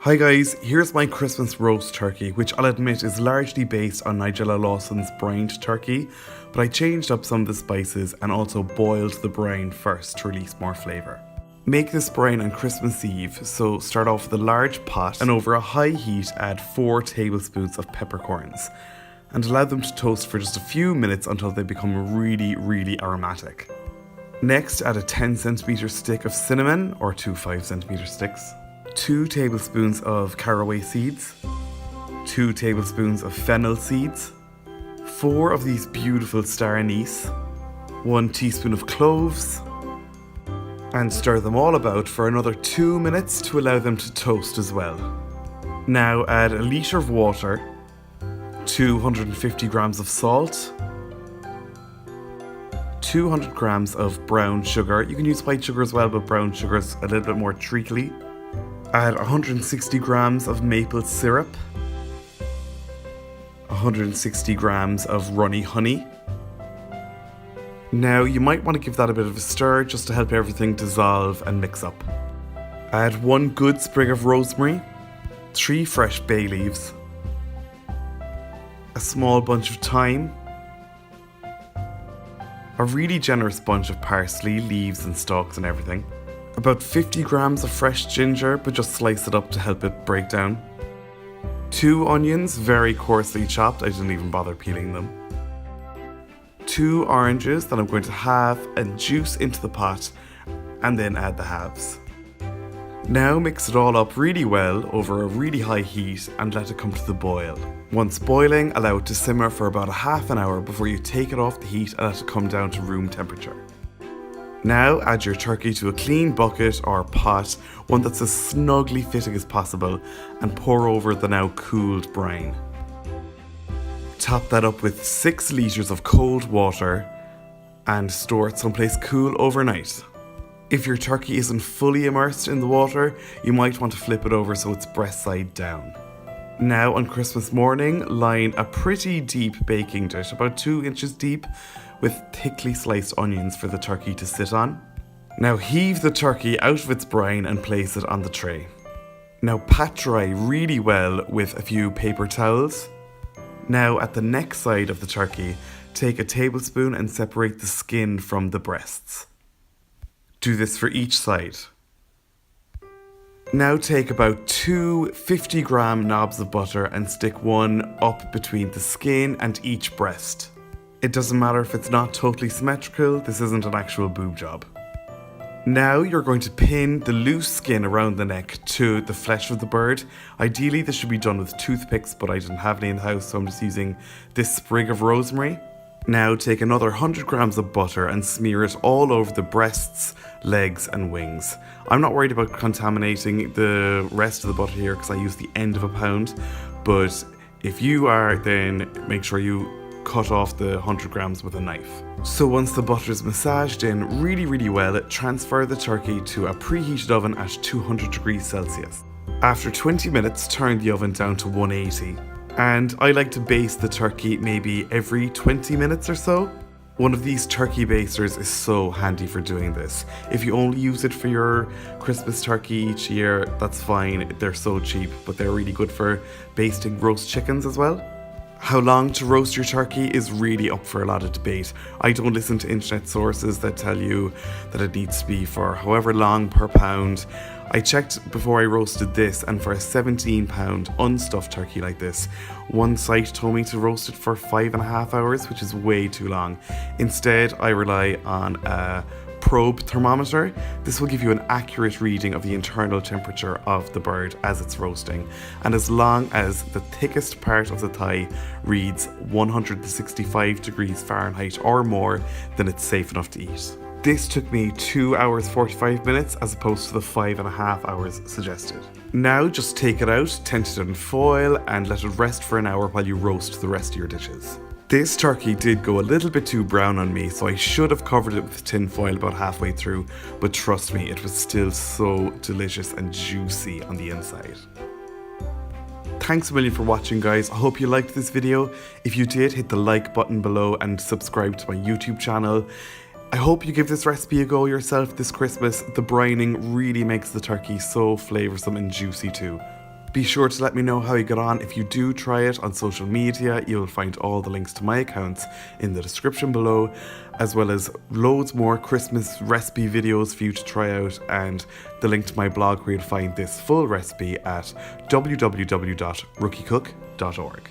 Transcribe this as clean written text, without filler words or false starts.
Hi guys, here's my Christmas roast turkey, which I'll admit is largely based on Nigella Lawson's brined turkey, but I changed up some of the spices and also boiled the brine first to release more flavour. Make this brine on Christmas Eve, so start off with a large pot and over a high heat add 4 tablespoons of peppercorns and allow them to toast for just a few minutes until they become really aromatic. Next add a 10cm stick of cinnamon or 2 5cm sticks. 2 tablespoons of caraway seeds, 2 tablespoons of fennel seeds, 4 of these beautiful star anise, 1 teaspoon of cloves, and stir them all about for another 2 minutes to allow them to toast as well. Now add a litre of water, 250 grams of salt, 200 grams of brown sugar. You can use white sugar as well, but brown sugar is a little bit more treacly. Add 160 grams of maple syrup, 160 grams of runny honey. Now you might want to give that a bit of a stir just to help everything dissolve and mix up. Add 1 good sprig of rosemary, 3 fresh bay leaves, a small bunch of thyme, a really generous bunch of parsley, leaves and stalks and everything. About 50 grams of fresh ginger, but just slice it up to help it break down. 2 onions, very coarsely chopped, I didn't even bother peeling them. 2 oranges that I'm going to halve and juice into the pot, and then add the halves. Now mix it all up really well over a really high heat and let it come to the boil. Once boiling, allow it to simmer for about a half an hour before you take it off the heat and let it come down to room temperature. Now add your turkey to a clean bucket or pot, one that's as snugly fitting as possible, and pour over the now cooled brine. Top that up with 6 litres of cold water and store it someplace cool overnight. If your turkey isn't fully immersed in the water, you might want to flip it over so it's breast side down. Now on Christmas morning, line a pretty deep baking dish, about 2 inches deep, with thickly sliced onions for the turkey to sit on. Now heave the turkey out of its brine and place it on the tray. Now pat dry really well with a few paper towels. Now at the neck side of the turkey, take a tablespoon and separate the skin from the breasts. Do this for each side. Now take about 2 50-gram knobs of butter and stick one up between the skin and each breast. It doesn't matter if it's not totally symmetrical, this isn't an actual boob job. Now you're going to pin the loose skin around the neck to the flesh of the bird. Ideally this should be done with toothpicks, but I didn't have any in the house, so I'm just using this sprig of rosemary. Now take another 100 grams of butter and smear it all over the breasts, legs and wings. I'm not worried about contaminating the rest of the butter here because I use the end of a pound, but if you are, then make sure you cut off the 100 grams with a knife. So once the butter is massaged in really well, transfer the turkey to a preheated oven at 200 degrees Celsius. After 20 minutes, turn the oven down to 180. And I like to baste the turkey maybe every 20 minutes or so. One of these turkey basters is so handy for doing this. If you only use it for your Christmas turkey each year, that's fine. They're so cheap, but they're really good for basting roast chickens as well. How long to roast your turkey is really up for a lot of debate. I don't listen to internet sources that tell you that it needs to be for however long per pound. I checked before I roasted this, and for a 17-pound unstuffed turkey like this, one site told me to roast it for 5.5 hours, which is way too long. Instead, I rely on a probe thermometer. This will give you an accurate reading of the internal temperature of the bird as it's roasting, and as long as the thickest part of the thigh reads 165 degrees Fahrenheit or more, then it's safe enough to eat. This took me 2 hours 45 minutes as opposed to the 5.5 hours suggested. Now just take it out, tent it in foil and let it rest for an hour while you roast the rest of your dishes. This turkey did go a little bit too brown on me, so I should have covered it with tin foil about halfway through, but trust me, it was still so delicious and juicy on the inside. Thanks a million for watching, guys. I hope you liked this video. If you did, hit the like button below and subscribe to my YouTube channel. I hope you give this recipe a go yourself this Christmas. The brining really makes the turkey so flavoursome and juicy too. Be sure to let me know how you get on if you do try it on social media. You'll find all the links to my accounts in the description below, as well as loads more Christmas recipe videos for you to try out, and the link to my blog where you'll find this full recipe at www.rookiecook.org.